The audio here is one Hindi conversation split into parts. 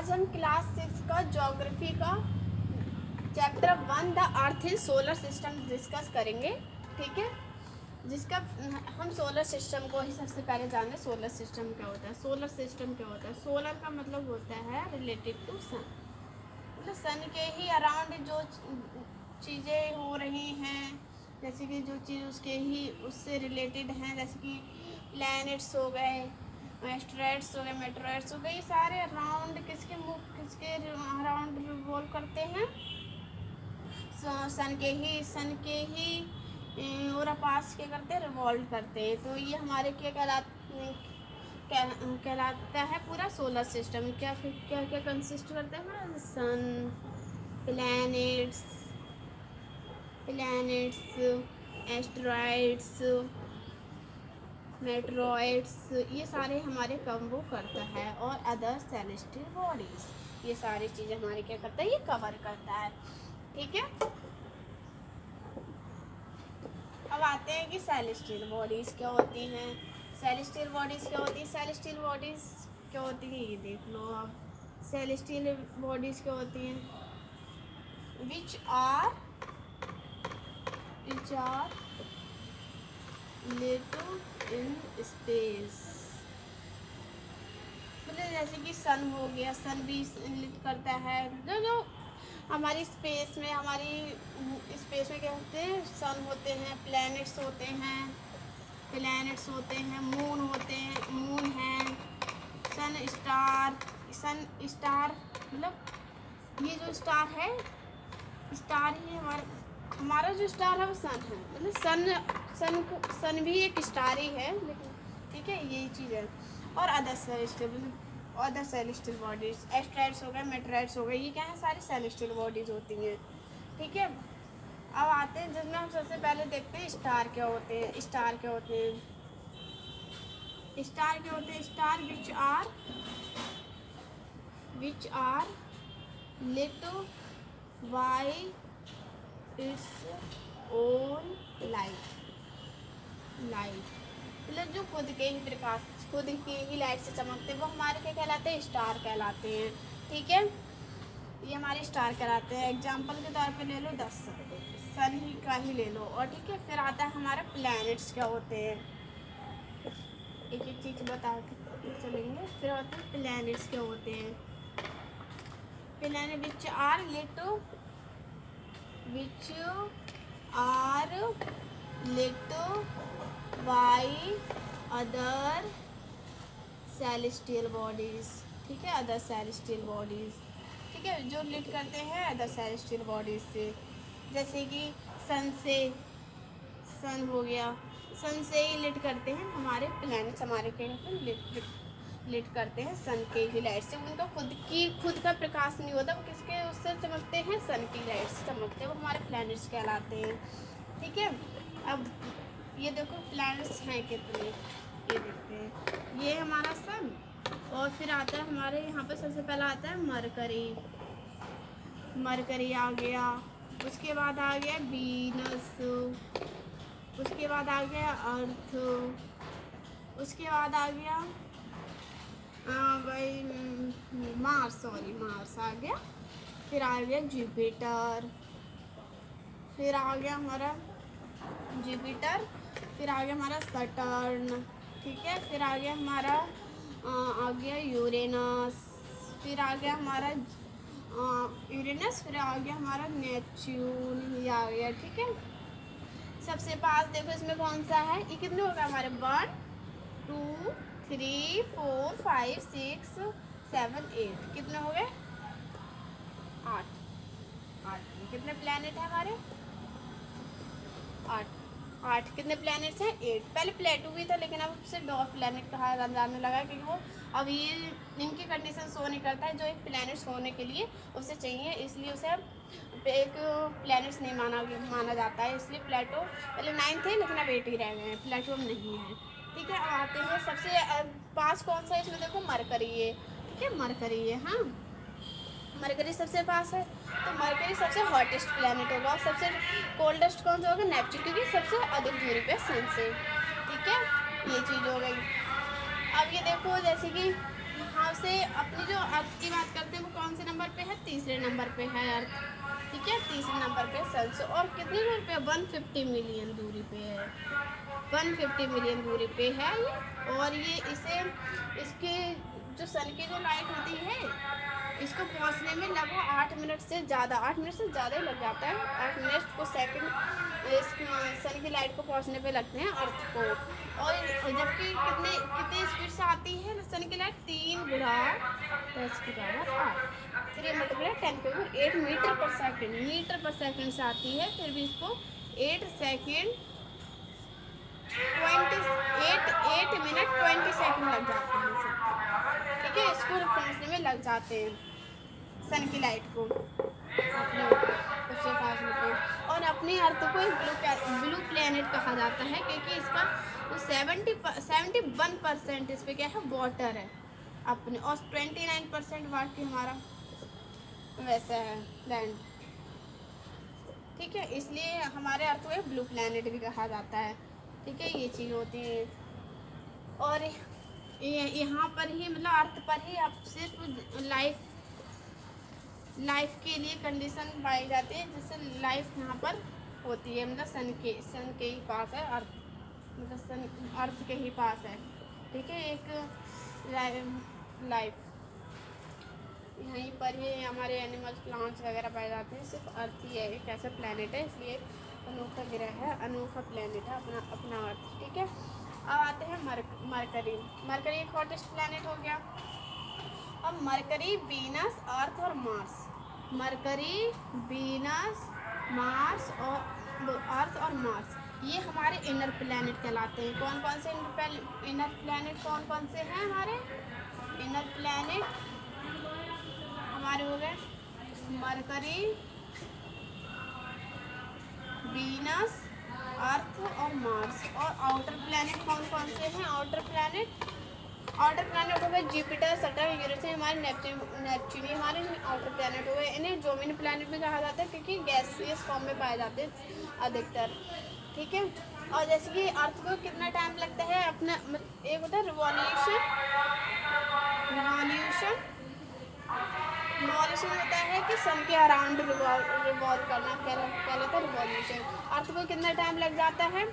आज हम क्लास 6 का ज्योग्राफी का chapter 1 the earth in solar system discuss करेंगे। ठीक है, जिसका हम सोलर सिस्टम को ही सबसे पहले जाने। सोलर सिस्टम क्या होता है? सोलर सिस्टम क्या होता है? सोलर का मतलब होता है रिलेटेड टू सन, मतलब सन के ही अराउंड जो चीज़ें हो रही हैं, जैसे कि जो चीज़ उसके ही उससे रिलेटेड हैं, जैसे कि प्लैनेट्स हो गए, एस्ट्रॉयड्स हो गए, मेटेरॉयड्स हो गए, ये सारे अराउंड किसके अराउंड रिवॉल्व करते हैं? सन के ही और पास क्या करते हैं? रिवॉल्व करते हैं। तो ये हमारे क्या कहलाता है? पूरा सोलर सिस्टम क्या क्या क्या कंसिस्ट करता है? सन, प्लैनेट्स, एस्ट्रॉयड्स, मेटेरॉइड्स, ये सारे हमारे कम वो करता है, और अदर सेलेस्टियल बॉडीज, ये सारी चीज़ें हमारे क्या करता है? ये कवर करता है। ठीक है, अब आते हैं कि सेलेस्टियल बॉडीज क्या होती हैं। सेलेस्टियल बॉडीज क्या होती है? सेलेस्टियल बॉडीज क्या होती है ये देख लो आप। सेलेस्टियल बॉडीज क्या होती हैं? Which are little in space, मतलब जैसे कि सन हो गया, सन भी लिट करता है। जो हमारी स्पेस में क्या होते हैं? सन होते हैं, प्लैनेट्स होते हैं, मून है, सन स्टार, मतलब ये जो स्टार है, स्टार ही हमारा जो स्टार है वो सन है, मतलब सन भी एक स्टार ही है, लेकिन ठीक है, यही चीज़ है। और अदर सेलेस्टियल बॉडीज, एस्ट्रॉयड्स हो गए, मेटेरॉइड्स हो गए, ये क्या है? सारी सेलेस्टियल बॉडीज होती हैं। ठीक है, अब आते हैं जिसमें हम सबसे पहले देखते हैं स्टार क्या होते हैं। Star which are lit by its own light, मतलब जो खुद की ही लाइट से चमकते हैं, वो हमारे क्या कहलाते हैं? स्टार कहलाते हैं। ठीक है, ये हमारे स्टार कहलाते हैं। एग्जाम्पल के तौर पे ले लो 10 सन ही का ही ले लो। और ठीक है, फिर आता है हमारा प्लैनेट्स क्या होते हैं, एक एक चीज़ बता के चलेंगे। फिर आते हैं प्लैनेट्स क्या होते हैं। Planet which are lit by other celestial bodies. ठीक है, अदर सेलेस्टियल बॉडीज, ठीक है, जो लिट करते हैं अदर सेलेस्टियल बॉडीज से। जैसे कि सन हो गया, सन से ही लिट करते हैं हमारे प्लैनेट्स, हमारे लिट करते हैं सन के ही लाइट से। उनका खुद का प्रकाश नहीं होता, वो किसके उससे चमकते हैं? सन की लाइट से चमकते हैं, वो हमारे प्लैनेट्स कहलाते हैं। ठीक है, अब ये देखो प्लैनेट्स हैं कितने, ये देखते हैं। ये हमारा सन, और फिर आता है हमारे यहाँ पर सबसे पहला आता है मरकरी आ गया, उसके बाद आ गया वीनस, उसके बाद आ गया अर्थ, उसके बाद आ गया मार्स आ गया, फिर आ गया जुपिटर, फिर आ गया हमारा सटर्न। ठीक है, फिर आ गया हमारा यूरेनस, फिर आ गया हमारा फिर आ गया हमारा नेपच्यून, ये आ गया। ठीक है, सबसे पास देखो इसमें कौन सा है? ये कितने हो गए हमारे? 1 2 3 4 5 6 7 8, कितने हो गए? 8। कितने प्लैनेट है हमारे? 8। कितने प्लैनेट्स हैं? 8। पहले प्लेटो भी था, लेकिन अब उसे डॉर्फ प्लैनेट कहा जाने लगा, क्योंकि वो अब ये इनकी कंडीशन शो नहीं करता है जो एक प्लैनेट्स होने के लिए उसे चाहिए, इसलिए उसे अब एक प्लैनेट्स नहीं माना जाता है। इसलिए प्लेटो पहले 9 थे, लेकिन अब 8 ही रह गए हैं, प्लेटो अब नहीं है। ठीक है, अब आते हैं सबसे पास कौन सा है इसमें? देखो मरकरी है। ठीक है, मरकरी है, हाँ, मरकरी सबसे पास है, तो मरकरी सबसे हॉटेस्ट प्लैनेट होगा। और सबसे कोल्डेस्ट कौन सा होगा? नेपच्यून, क्योंकि सबसे अधिक दूरी पे सन से। ठीक है, ये चीज़ हो गई। अब ये देखो, जैसे कि यहाँ सबसे अपनी जो अर्थ की बात करते हैं वो कौन से नंबर पे है, तीसरे नंबर पे है अर्थ, ठीक है, तीसरे नंबर पे सन से। और कितनी दूरी पे, 150 मिलियन दूरी पे है, 150 मिलियन दूरी पे है ये। और ये इसे इसके जो सन की जो लाइट होती है इसको पहुंचने में लगभग 8 मिनट से ज़्यादा, 8 मिनट से ज़्यादा ही लग जाता है, 8 मिनट को सेकंड इस सन की लाइट को पहुंचने पे लगते हैं अर्थ को। और जबकि कितने कितने स्पीड से आती है सन की लाइट, 3 गुणा 10 की पावर 8, 3 मल्टीप्लाई 10 की पावर 8 मीटर पर सेकंड, मीटर पर सेकंड से आती है। फिर भी इसको 8 सेकेंड 8 मिनट 20 सेकंड लग जाते हैं, ठीक है, इसको पहुंचने में लग जाते हैं सन की लाइट को अपने उससे फासले पे। और अपनी अर्थ को एक ब्लू प्लेनेट कहा जाता है क्योंकि इसका 71% इस पे क्या है, वाटर है अपने, और 29% वाट की हमारा वैसा है लैंड, ठीक है, इसलिए हमारे अर्थ को एक ब्लू प्लेनेट भी कहा जाता है, ठीक है, ये चीज़ होती है। और यहाँ पर ही मतलब अर्थ पर ही अब सिर्फ लाइफ के लिए कंडीशन पाई जाती है जिससे लाइफ यहाँ पर होती है, मतलब सन के ही पास है अर्थ, मतलब सन अर्थ के ही पास है, ठीक है, एक लाइफ यहीं पर ही हमारे एनिमल्स प्लांट्स वगैरह पाए जाते हैं, सिर्फ अर्थ ही है एक ऐसा प्लेनेट है, इसलिए अनोखा ग्रह है, अनोखा प्लेनेट है अपना अर्थ, ठीक है। अब आते हैं मरकरी। मरकरी एक हॉटेस्ट प्लेनेट हो गया। अब मरकरी, वीनस, अर्थ और मार्स, मरकरी, वीनस, मार्स और अर्थ और मार्स, ये हमारे इनर प्लेनेट कहलाते हैं। कौन कौन से इनर प्लेनेट कौन कौन से हैं हमारे इनर प्लेनेट, हमारे हो गए मरकरी, वीनस, अर्थ और मार्स। और आउटर प्लैनेट कौन कौन से हैं, आउटर प्लैनेट हो गए जुपिटर, सैटर्न, यूरेनस, हमारे नेपच्यून, हमारे आउटर प्लैनेट हो गए। इन्हें जोमिन प्लैनेट भी कहा जाता है क्योंकि गैसियस फॉर्म में पाए जाते हैं अधिकतर, ठीक है। और जैसे कि अर्थ को कितना टाइम लगता है अपना, एक होता है रिवॉल्यूशन होता है कि सन के अराउंड रिवॉल्व करना, पहले तो रिवॉल्यूशन। अर्थ को कितना टाइम लग जाता है,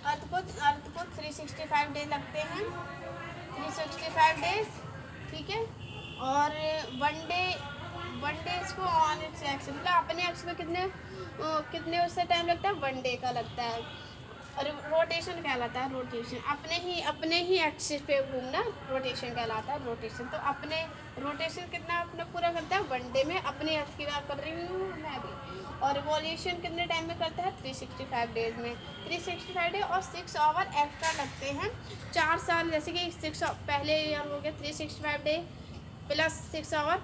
अर्थ को 365 डेज लगते हैं, 365 डेज, ठीक है। और वन डे इसको ऑन इट्स एक्सिस, मतलब अपने एक्सिस में कितने उससे टाइम लगता है, 1 डे का लगता है। रोटेशन कहलाता है, रोटेशन अपने ही एक्सिस पे घूमना रोटेशन कहलाता है, रोटेशन। तो अपने रोटेशन कितना अपना पूरा करता है 1 डे में, अपने अर्थ की बात कर रही हूँ मैं भी। और रिवॉल्यूशन कितने टाइम में करता है, 365 डेज में, 365 डे और 6 आवर एक्स्ट्रा लगते हैं, 4 साल। जैसे कि 6 पहले ईयर हो गया 365 डे प्लस 6 आवर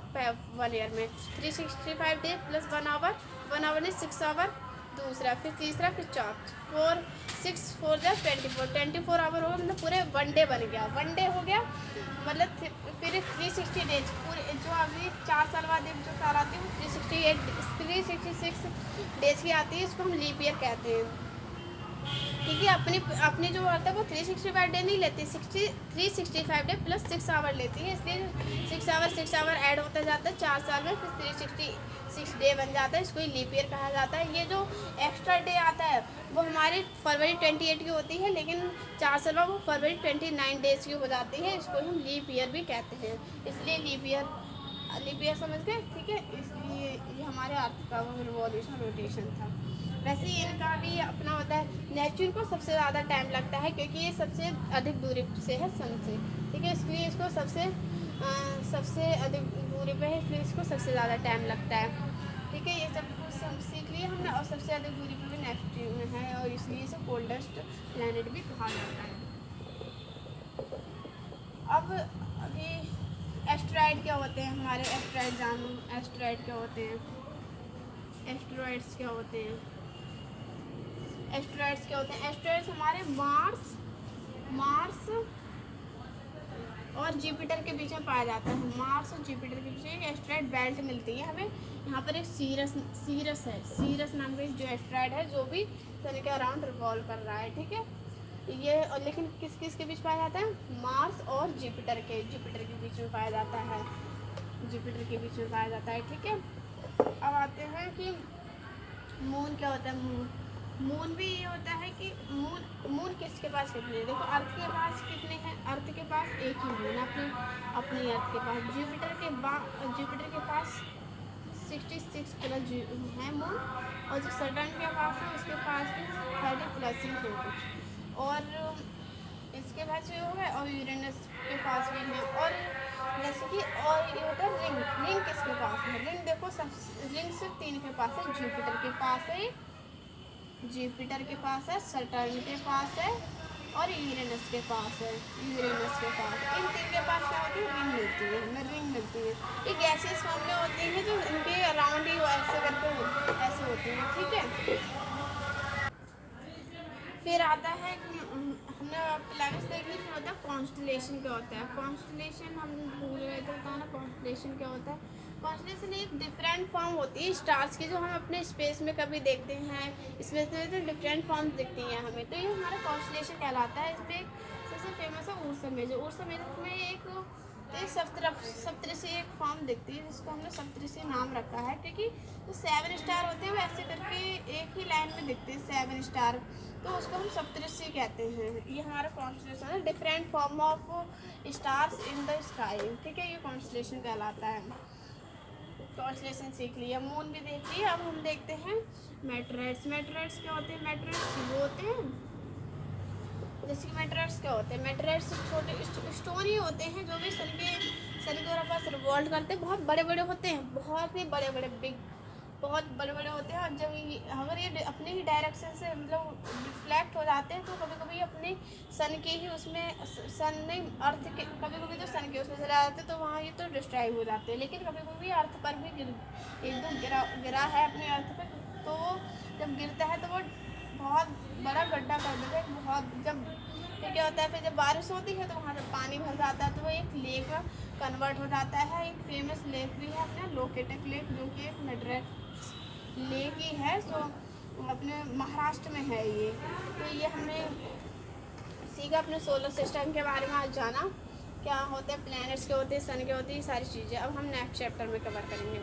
1 ईयर में, 365 डे प्लस 1 आवर ने 6 आवर दूसरा, फिर तीसरा, फिर 4 6 4 24 आवर हो गया, मतलब पूरे 1 डे बन गया, 1 डे हो गया मतलब। फिर 360 डेज पूरे जो अभी 4 साल बाद जो साल आती है वो 366 डेज की आती है, इसको हम लीप ईयर कहते हैं, ठीक है। अपनी जो अर्थ है वो 365 डे नहीं लेती, 365 डे प्लस 6 आवर लेती है, इसलिए 6 आवर ऐड होता जाता है 4 साल में, फिर 366 डे बन जाता है, इसको ही लीप ईयर कहा जाता है। ये जो एक्स्ट्रा डे आता है वो हमारी फरवरी 28 की होती है, लेकिन 4 साल में वो फरवरी 29 डेज की हो जाती है, इसको हम लीप ईयर भी कहते हैं, इसलिए लीप ईयर समझ गए, ठीक है। इसलिए ये हमारे अर्थ का रिवॉल्यूशन रोटेशन था। वैसे ही इनका भी अपना होता है। नेपच्यून को सबसे ज़्यादा टाइम लगता है क्योंकि ये सबसे अधिक दूरी से है सन से, ठीक है, इसलिए इसको सबसे अधिक दूरी पे है, इसलिए इसको सबसे ज़्यादा टाइम लगता है, ठीक है। ये सब कुछ हम सीख लिए हमने। और सबसे अधिक दूरी पे भी नेपच्यून है और इसलिए इसे कोल्डेस्ट प्लैनेट भी कहा जाता है। अब अभी एस्टेरॉइड क्या होते हैं हमारे, एस्टेरॉइड जानू, एस्टेरॉइड क्या होते हैं, एस्टेरॉइड्स क्या होते हैं, एस्टेरॉइड्स क्या होते हैं। एस्टेरॉइड्स हमारे मार्स और जुपिटर के बीच में पाया जाता है, मार्स और जुपिटर के बीच में एस्टेरॉइड बेल्ट मिलती है हमें। यहाँ पर एक सीरस है, सीरस नाम का जो एस्टेरॉइड है जो भी सन के अराउंड रिवॉल्व कर रहा है, ठीक है। ये, और लेकिन किस किस के बीच पाया जाता है? मार्स और जुपिटर के बीच में पाया जाता है, जुपिटर के बीच में पाया जाता है। ठीक है, अब आते हैं कि मून क्या होता है। मून भी ये होता है कि मून किसके पास कितने हैं? देखो अर्थ के पास कितने हैं? अर्थ के पास एक ही मून है, अपनी अर्थ के पास। जुपिटर के पास 66 प्लस है मून, और जो सटर्न के पास है उसके पास भी 30 प्लस ही है कुछ, और इसके पास भी होगा, और यूरेनस के पास भी है। और जैसे कि और ये होता है रिंग किसके पास है? रिंग देखो रिंग सिर्फ 3 के पास है, जुपिटर के पास है, सटर्न के पास है, और यूरेनस के पास है। इन 3 के पास क्या होती है? रिंग मिलती है। ये गैसेस फॉर्म में होती है जो इनके अराउंड ही ऐसे करके ऐसे होती है। ठीक है, फिर आता है कि हमने प्लैनेट्स देख ली, फिर होता है कॉन्स्टलेशन क्या होता है। कॉन्स्टलेशन हम भूल गए थे बताना, कॉन्स्टलेशन क्या होता है। कॉन्स्टलेशन एक डिफरेंट फॉर्म होती है स्टार्स की, जो हम अपने स्पेस में कभी देखते हैं। स्पेस में तो डिफरेंट फॉर्म्स दिखती हैं हमें, तो ये हमारा कॉन्स्टलेशन कहलाता है। इसमें एक सबसे फेमस है उर्सा मेजर में एक सप्तऋषि एक फॉर्म दिखती है, जिसको हमने सप्तऋषि नाम रखा है, क्योंकि जो 7 स्टार होते हैं वो ऐसे करके एक ही लाइन में दिखते हैं 7 स्टार, तो उसको हम सप्तऋषि कहते हैं। ये हमारा कॉन्स्टलेशन है, different form of stars in the sky. ठीक है, ये कॉन्स्टलेशन कहलाता है। कॉन्स्टलेशन सीख लिया, मून भी देख लिया। अब हम देखते हैं मेटेराइट्स क्या होते हैं। मेटेराइट्स वो होते हैं, जैसे कि मेटेराइट्स क्या होते हैं। मेटेराइट्स छोटे स्टोन ही होते हैं जो भी सन के पास रिवॉल्व करते हैं। बहुत बड़े होते हैं, बहुत ही बड़े होते हैं। और जब अगर ये अपने ही डायरेक्शन से मतलब रिफ्लेक्ट हो जाते हैं, तो कभी कभी अपने सन के ही उसमें अर्थ के कभी तो सन के उसमें चले जाते हैं, तो वहाँ ये तो डिस्ट्राइव हो जाते हैं। लेकिन कभी कभी अर्थ पर भी एकदम गिरा है अपने अर्थ पर, तो जब गिरता है तो वो बहुत बड़ा गड्ढा कर देता है। फिर क्या होता है, फिर जब बारिश होती है तो वहाँ से पानी भर जाता है, तो वो एक लेक कन्वर्ट हो जाता है। एक फेमस लेक भी है अपना लोकेटेक लेक, जो कि एक मेटेराइट लेक ही है, जो अपने महाराष्ट्र में है ये। तो ये हमने सीखा अपने सोलर सिस्टम के बारे में, आज जाना क्या होता है, प्लैनेट्स के होते हैं, सन के होते हैं, ये सारी चीज़ें अब हम नेक्स्ट चैप्टर में कवर करेंगे।